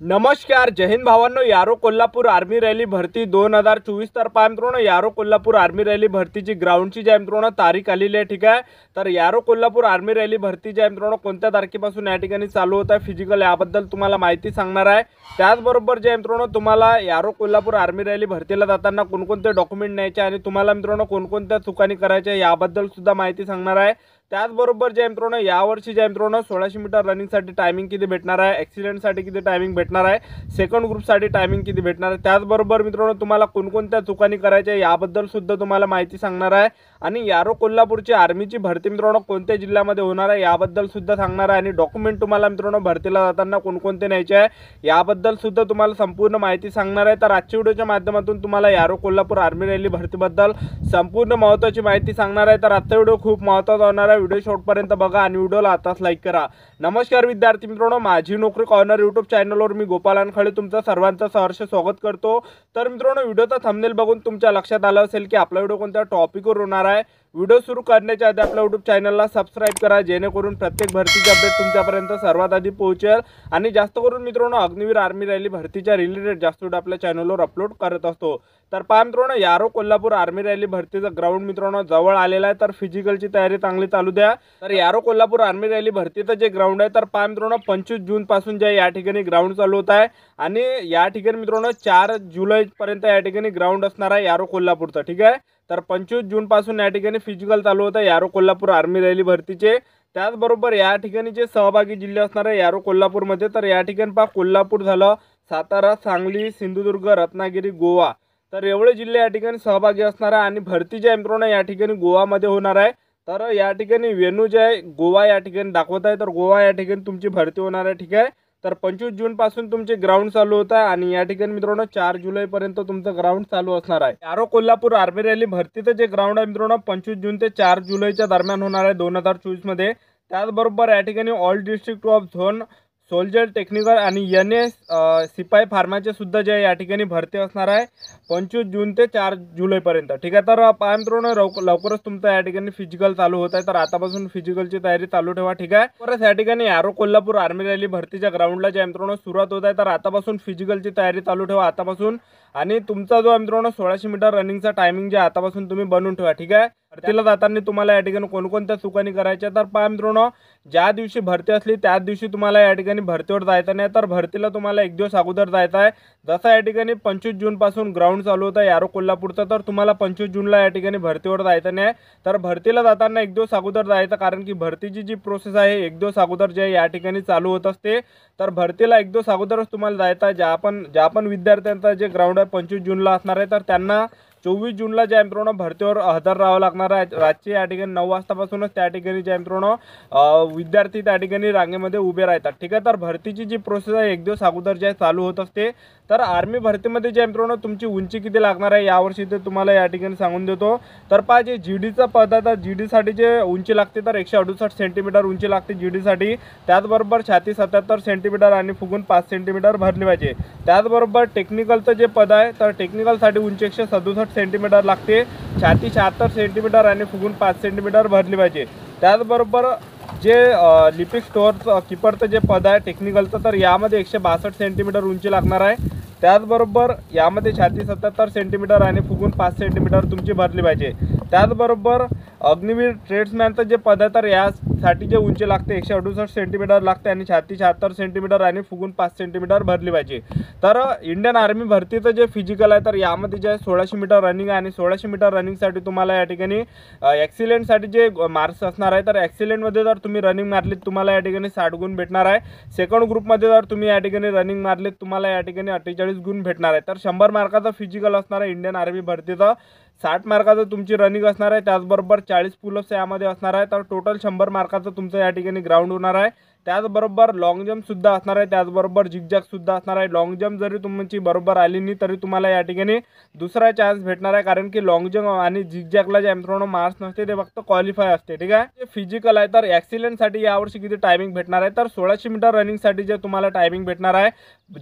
नमस्कार, जय हिंद भावांनो. यारो कोल्हापूर आर्मी रॅली भरती 2024 तर पहा मित्रांनो, यारो कोल्हापूर आर्मी रॅली भरतीची ग्राउंडची जी आहे मित्रांनो तारीख आलेली आहे. ठीक आहे, तर यारो कोल्हापूर आर्मी रॅली भरती जी आहे मित्रांनो कोणत्या तारखेपासून या ठिकाणी चालू होत आहे फिजिकल याबद्दल तुम्हाला माहिती सांगणार आहे. त्याचबरोबर जे मित्रांनो तुम्हाला यारो कोल्हापूर आर्मी रॅली भरतीला जाताना कोणकोणते डॉक्युमेंट न्यायचे आणि तुम्हाला मित्रांनो कोणकोणत्या चुकांनी करायच्या याबद्दल सुद्धा माहिती सांगणार आहे. त्याचबरोबर जे मित्रांनो यावर्षी जे मित्रांनो 1600 मीटर रनिंगसाठी टायमिंग किती भेटणार आहे, ॲक्सिडेंटसाठी किती टायमिंग भेटणार आहे, सेकंड ग्रुपसाठी टायमिंग किती भेटणार आहे, त्याचबरोबर मित्रांनो तुम्हाला कोणकोणत्या चुकांनी करायच्या याबद्दल सुद्धा तुम्हाला माहिती सांगणार आहे. आणि यारो कोल्हापूरची आर्मीची भरती मित्रांनो कोणत्या जिल्ह्यामध्ये होणार आहे याबद्दल सुद्धा सांगणार आहे. आणि डॉक्युमेंट तुम्हाला मित्रांनो भरतीला जाताना कोणकोणते न्यायचे आहे याबद्दल सुद्धा तुम्हाला संपूर्ण माहिती सांगणार आहे. तर आजच्या व्हिडिओच्या माध्यमातून तुम्हाला यारो कोल्हापूर आर्मी रॅली भरतीबद्दल संपूर्ण महत्त्वाची माहिती सांगणार आहे. तर आजचा व्हिडिओ खूप महत्त्वाचा होणार आहे. व्हिडिओ शेवटपर्यंत बघा आणि व्हिडिओला आताच लाईक करा. नमस्कार विद्यार्थी मित्रांनो, माझी नोकरी कॉर्नर यूट्यूब चॅनलवर मी गोपाल अनखळे तुमचं सर्वांचं सहर्ष स्वागत करतो. तर मित्रांनो, व्हिडिओचा थंबनेल बघून तुमच्या लक्षात आलं असेल की आपला व्हिडिओ कोणत्या टॉपिकवर होणार आहे. व्हिडिओ सुरू करण्याच्या आधी आपल्या यूट्यूब चॅनलला सबस्क्राइब करा, जेणेकरून प्रत्येक भरतीची अपडेट तुमच्यापर्यंत सर्वात आधी पोहोचेल. आणि जास्त करून मित्रांनो अग्निवीर आर्मी रॅली भरतीच्या रिलेटेड जास्त व्हिडिओ आपल्या चॅनलवर अपलोड करत असतो. तर पहा मित्रांनो, यारो कोल्हापूर आर्मी रॅली भरतीचा ग्राउंड मित्रांनो जवळ आलेला आहे. तर फिजिकलची तयारी चांगली चालू द्या. तर यारो कोल्हापूर आर्मी रॅली भरतीचं जे ग्राउंड आहे तर पहा मित्रांनो 25 जून पासून जे या ठिकाणी ग्राउंड चालू होत आहे आणि या ठिकाणी मित्रांनो 4 जुलै पर्यंत या ठिकाणी ग्राउंड असणार आहे यारो कोल्हापूरचं. ठीक आहे, तर 25 जून पासून या ठिकाणी फिजिकल चालू होतं यारो कोल्हापूर आर्मी रॅली भरतीचे. त्याचबरोबर या ठिकाणी जे सहभागी जिल्हे असणार आहे यारो कोल्हापूरमध्ये, तर या ठिकाणी पहा कोल्हापूर झालं, सातारा, सांगली, सिंधुदुर्ग, रत्नागिरी, गोवा, तर एवढे जिल्हे या ठिकाणी सहभागी असणार आहे. आणि भरती जे आहे मित्रांनो या ठिकाणी गोवामध्ये होणार आहे. तर या ठिकाणी वेन्यू जे आहे गोवा या ठिकाणी दाखवत आहे, तर गोवा या ठिकाणी तुमची भरती होणार आहे. ठीक आहे, तर 25 जून पासून तुमचे ग्राउंड चालू होत आहे आणि या ठिकाणी मित्रांनो 4 जुलैपर्यंत तुमचं ग्राउंड चालू असणार आहे. यारो कोल्हापूर आर्मी रॅली भरतीचं जे ग्राउंड आहे मित्रांनो 25 जून ते 4 जुलैच्या दरम्यान होणार आहे 2024 मध्ये. त्याचबरोबर या ठिकाणी all district of zone soldier technical आणि NS सिपाई फार्माचे सुद्धा जे या ठिकाणी भरती असणार आहे 25 जून ते 4 जुलैपर्यंत. ठीक आहे, तर पहा मित्रांनो लवकरच तुमचं या ठिकाणी फिजिकल चालू होत आहे, तर आतापासून फिजिकलची तयारी चालू ठेवा. ठीक आहे, परत या ठिकाणी यारो कोल्हापूर आर्मी रॅली भरतीच्या ग्राउंडला जे मित्रांनो सुरुवात होत आहे, तर आतापासून फिजिकलची तयारी चालू ठेवा आतापासून. आणि तुमचा जो मित्रांनो 1600 मीटर रनिंगचा टायमिंग जे आतापासून तुम्ही बनवून ठेवा. ठीक आहे, भरतीला जाताना तुम्हाला या ठिकाणी कोणकोणत्या चुकांनी करायच्या, तर पहा मित्रांनो ज्या दिवशी भरती असली त्याच दिवशी तुम्हाला या ठिकाणी भरतीवर जायचं नाही, तर भरतीला तुम्हाला एक दिवस अगोदर जायचं आहे. जसं या ठिकाणी 25 जून पासून ग्राउंड चालू होतं यारो कोल्हापूरचं, तर तुम्हाला 25 जूनला या ठिकाणी भरतीवर जायचं नाही. तर भरतीला जाताना एक दिवस अगोदर जायचं, कारण की भरतीची जी प्रोसेस आहे एक दिवस अगोदर जे या ठिकाणी चालू होत असते. तर भरतीला एक दिवस अगोदरच तुम्हाला जायचं आहे. ज्या पण विद्यार्थ्यांचा जे ग्राउंड आहे 25 जूनला असणार आहे, तर त्यांना 24 जूनला जे मित्रांनो भरतीवर हजर राहावं लागणार आहे. रात्री या ठिकाणी 9 वाजतापासूनच त्या ठिकाणी जे मित्रांनो विद्यार्थी त्या ठिकाणी रांगेमध्ये उभे राहतात. ठीक आहे, तर भरतीची जी प्रोसेस आहे एक दिवस अगोदर जे चालू होत असते. तर आर्मी भरतीमध्ये जे मित्रांनो तुमची उंची किती लागणार आहे यावर्षी ते तुम्हाला या ठिकाणी सांगून देतो. तर पहा जे GDचा पद आहे, तर GDसाठी जे उंची लागते तर 168 सेंटीमीटर उंची लागते GDसाठी. त्याचबरोबर छाती 77 सेंटीमीटर आणि फुगून 5 सेंटीमीटर भरली पाहिजे. त्याचबरोबर टेक्निकलचं जे पद आहे तर टेक्निकलसाठी उंची 167 सेंटीमीटर लागते, छाती 76 सेंटीमीटर आणि फुगून 5 सेंटीमीटर भरली पाहिजे. त्याचबरोबर जे लिपिक स्टोअर कीपरचं जे पद आहे टेक्निकलचं, तर यामध्ये 162 सेंटीमीटर उंची लागणार आहे. त्याचबरोबर यामध्ये छाती 77 सेंटीमीटर आणि फुगून 5 सेंटीमीटर तुमची भरली पाहिजे. त्याचबरोबर अग्निवीर ट्रेड्समॅनचं जे पद आहे तर यासाठी जे उंची लागते 168 सेंटीमीटर लागते आणि छाती 76 सेंटीमीटर आणि फुगून 5 सेंटीमीटर भरली पाहिजे. तर इंडियन आर्मी भरतीचं जे फिजिकल आहे तर यामध्ये जे 1600 मीटर रनिंग आहे आणि 1600 मीटर रनिंगसाठी तुम्हाला या ठिकाणी ॲक्सिलेंटसाठी जे मार्क्स असणार आहे, तर ॲक्सिलेंटमध्ये जर तुम्ही रनिंग मारलीत तुम्हाला या ठिकाणी 60 गुण भेटणार आहे. सेकंड ग्रुपमध्ये जर तुम्ही या ठिकाणी रनिंग मारलीत तुम्हाला या ठिकाणी 48 गुण भेटणार आहे. तर 100 मार्काचा फिजिकल असणार आहे इंडियन आर्मी भरतीचं. 60 मार्काचं तुमची रनिंग असणार आहे. त्याचबरोबर 40 पुलअप्स यामध्ये असणार आहे. तर टोटल 100 मार्काचं तुमचं या ठिकाणी ग्राउंड होणार आहे. त्याचबरोबर लॉंग जम्पसुद्धा असणार आहे. त्याचबरोबर झिगझॅगसुद्धा असणार आहे. लॉंग जम्प जरी तुमची बरोबर आली नाही तरी तुम्हाला या ठिकाणी दुसरा चान्स भेटणार आहे, कारण की लॉंग जम्प आणि झिगझॅगला जे मित्रांनो मार्क्स नसते ते फक्त क्वालिफाय असते. ठीक आहे, जे फिजिकल आहे तर ॲक्सिलेंटसाठी यावर्षी किती टायमिंग भेटणार आहे, तर 1600 मीटर रनिंगसाठी जे तुम्हाला टायमिंग भेटणार आहे,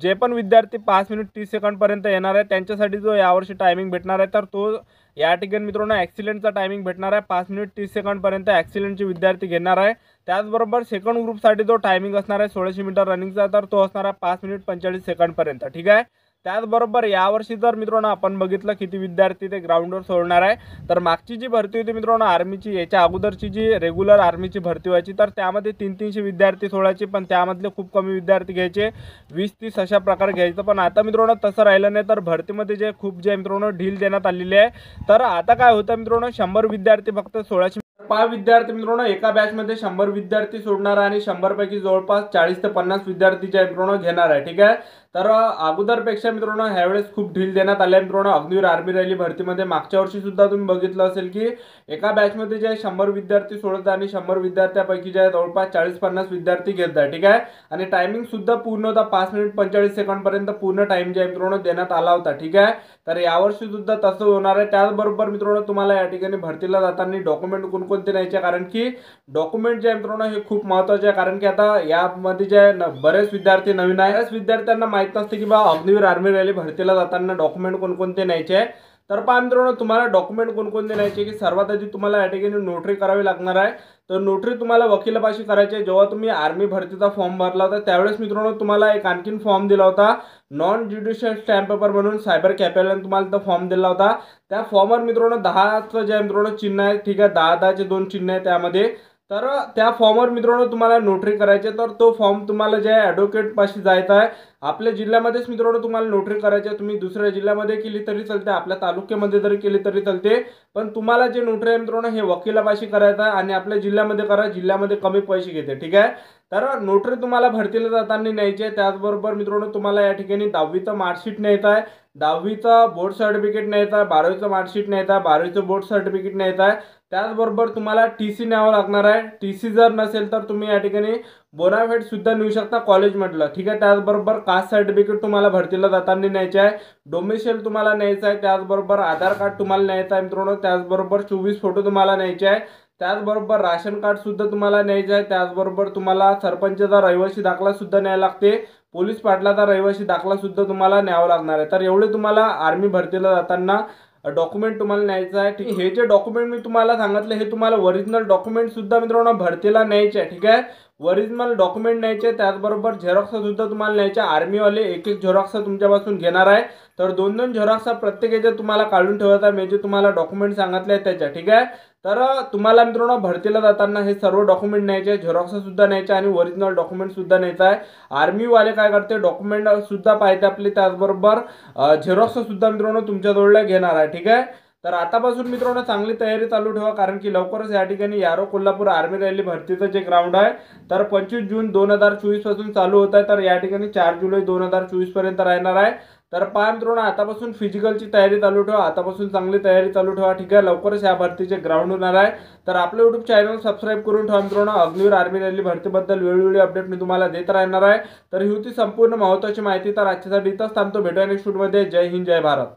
जे पण विद्यार्थी 5 मिनिट 30 सेकंडपर्यंत येणार आहे त्यांच्यासाठी जो यावर्षी टायमिंग भेटणार आहे तर तो या ठिकाणी मित्रांनो ॲक्सिलेंटचा टायमिंग भेटणार आहे 5 मिनिट 30 सेकंडपर्यंत ॲक्सिलेंटचे विद्यार्थी घेणार आहे. त्याचबरोबर सेकंड ग्रुपसाठी जो टायमिंग असणार आहे 1600 मीटर रनिंगचा, तर तो असणार आहे 5 मिनिट 45 सेकंडपर्यंत, ठीक आहे. त्याचबरोबर यावर्षी जर मित्रांनो आपण बघितलं किती विद्यार्थी ते ग्राउंडवर सोडणार आहे, तर मागची जी भरती होती मित्रांनो आर्मीची, याच्या अगोदरची जी रेग्युलर आर्मीची भरती व्हायची, तर त्यामध्ये 300-300 विद्यार्थी सोडायचे, पण त्यामधले खूप कमी विद्यार्थी घ्यायचे, 20-30 अशा प्रकारे घ्यायचं. पण आता मित्रांनो तसं राहिलं नाही, तर भरतीमध्ये जे खूप जे मित्रांनो ढील देण्यात आलेली आहे. तर आता काय होतं मित्रांनो, 100 विद्यार्थी फक्त 1600 5 विद्यार्थी मित्रांनो एका बॅचमध्ये 100 विद्यार्थी सोडणार आणि 100 पैकी जवळपास 40 ते 50 विद्यार्थी जे मित्रांनो घेणार आहे, ठीक आहे. तर अगोदरपेक्षा मित्रांनो ह्यावेळेस खूप ढील देण्यात आले मित्रांनो अग्निवीर आर्मी रॅली भरतीमध्ये. मागच्या वर्षी सुद्धा तुम्ही बघितलं असेल की एका बॅचमध्ये जे 100 विद्यार्थी सोडत आणि 100 विद्यार्थ्यांपैकी जे जवळपास 40-50 विद्यार्थी घेत आहे, ठीक आहे. आणि टायमिंग सुद्धा पूर्ण होता, 5 मिनिट 45 सेकंडपर्यंत पूर्ण टाइम जे मित्रांनो देण्यात आला होता, ठीक आहे. तर यावर्षी सुद्धा तसं होणार आहे. त्याचबरोबर मित्रांनो तुम्हाला या ठिकाणी भरतीला जाताना डॉक्युमेंट कोणकोणते न्यायचे, कारण की डॉक्युमेंट जे मित्रांनो हे खूप महत्त्वाचे आहे. कारण की आता यामध्ये जे बरेच विद्यार्थी नवीन आहे, बऱ्याच विद्यार्थ्यांना माहित नसते की बा अग्निवीर आर्मी रॅली भरतीला जाताना डॉक्युमेंट कोणकोणते न्यायचे आहे. तर पहा मित्रांनो तुम्हाला डॉक्युमेंट कोणकोणते न्यायचे की सर्वात आधी तुम्हाला या ठिकाणी नोटरी करावी लागणार आहे. तर नोटरी तुम्हाला वकिलापाशी करायची आहे. जेव्हा तुम्ही आर्मी भरतीचा फॉर्म भरला होता त्यावेळेस मित्रांनो तुम्हाला एक आणखीन फॉर्म दिला होता, नॉन ज्युडिशियल स्टॅम्प पेपर म्हणून सायबर कॅफेला तुम्हाला तो फॉर्म दिला होता. त्या फॉर्मवर मित्रांनो 10चं जे मित्रांनो चिन्ह आहे, ठीक आहे, 10-10चे 2 चिन्ह आहे त्यामध्ये. तर त्या फॉर्मवर मित्रांनो तुम्हाला नोटरी करायची आहे. तर तो फॉर्म तुम्हाला जे ॲडव्होकेट पाशी जायचा आहे. आपल्या जिल्ह्यामध्येच मित्रांनो तुम्हाला नोटरी करायची आहे. तुम्ही दुसऱ्या जिल्ह्यामध्ये केली तरी चालते, आपल्या तालुक्यामध्ये जरी केली तरी चालते, पण तुम्हाला जे नोटरी आहे मित्रांनो हे वकिलापाशी करायचं आहे आणि आपल्या जिल्ह्यामध्ये करा, जिल्ह्यामध्ये कमी पैसे घेते, ठीक आहे. तर नोटरी तुम्हाला भरतीला जाताना न्यायची आहे. त्याचबरोबर मित्रांनो तुम्हाला या ठिकाणी 10वीचं मार्कशीट न्यायचं आहे, 10वीचं बोर्ड सर्टिफिकेट न्यायचं आहे, 12वीचं मार्कशीट न्यायचं आहे, 12वीचं बोर्ड सर्टिफिकेट न्यायचं आहे. त्याचबरोबर तुम्हाला TC न्यावं लागणार आहे. TC जर नसेल तर तुम्ही या ठिकाणी बोनाफाईड सुद्धा नेऊ शकता कॉलेजमधलं, ठीक आहे. त्याचबरोबर कास्ट सर्टिफिकेट तुम्हाला भरतीला जाताना न्यायचे आहे, डोमिसाईल तुम्हाला न्यायचं आहे, त्याचबरोबर आधार कार्ड तुम्हाला न्यायचं आहे मित्रांनो, त्याचबरोबर 24 फोटो तुम्हाला न्यायचे आहे, त्याचबरोबर राशन कार्ड सुद्धा तुम्हाला न्यायचं आहे. त्याचबरोबर तुम्हाला सरपंचचा रहिवासी दाखला सुद्धा न्यायला लागते, पोलीस पाटलाचा रहिवासी दाखला सुद्धा तुम्हाला न्यावा लागणार आहे. तर एवढे तुम्हाला आर्मी भरतीला जाताना डॉक्युमेंट तुम्हाला न्यायचं आहे. ठीक, हे जे डॉक्युमेंट मी तुम्हाला सांगितले हे तुम्हाला ओरिजिनल डॉक्युमेंट सुद्धा मित्रांनो भरतीला न्यायचे आहे, ठीक आहे. ओरिजिनल डॉक्युमेंट न्यायचे, त्याचबरोबर झेरॉक्स सुद्धा तुम्हाला न्यायचे. आर्मीवाले एक झेरॉक्स तुमच्यापासून घेणार आहे, तर 2-2 झेरॉक्स प्रत्येकाचे तुम्हाला काढून ठेवायचा, मी जे तुम्हाला डॉक्युमेंट सांगितले आहेत त्याच्या, ठीक आहे. तर तुम्हाला मित्रांनो भरतीला जाताना हे सर्व डॉक्युमेंट न्यायचे, झेरॉक्स सुद्धा न्यायचे आणि ओरिजिनल डॉक्युमेंट सुद्धा न्यायचा आहे. आर्मीवाले काय करते, डॉक्युमेंट सुद्धा पाहिजे आपले, त्याचबरोबर झेरॉक्स सुद्धा मित्रांनो तुमच्याजवळ घेणार आहे, ठीक आहे. तर आतापासून मित्रांनो चांगली तयारी चालू ठेवा, कारण की लवकरच या ठिकाणी यारो कोल्हापूर आर्मी रॅली भरतीचं जे ग्राउंड आहे तर 25 जून 2024 पासून चालू होत आहे. तर या ठिकाणी 4 जुलै 2024 पर्यंत राहणार आहे. तर पहा मित्रांनो आतापासून फिजिकलची तयारी चालू ठेवा, आतापासून चांगली तयारी चालू ठेवा, ठीक आहे. लवकरच या भरतीचे ग्राउंड होणार आहे. तर आपलं YouTube चॅनल सबस्क्राईब करून ठेवा मित्रांनो. अग्निवीर आर्मी रॅली भरतीबद्दल वेळोवेळी अपडेट मी तुम्हाला देत राहणार आहे. तर ही होती संपूर्ण महत्त्वाची माहिती. तर आजच्यासाठी इथंच थांबतो, भेटूया नेक्स्ट व्हिडिओमध्ये. जय हिंद, जय भारत.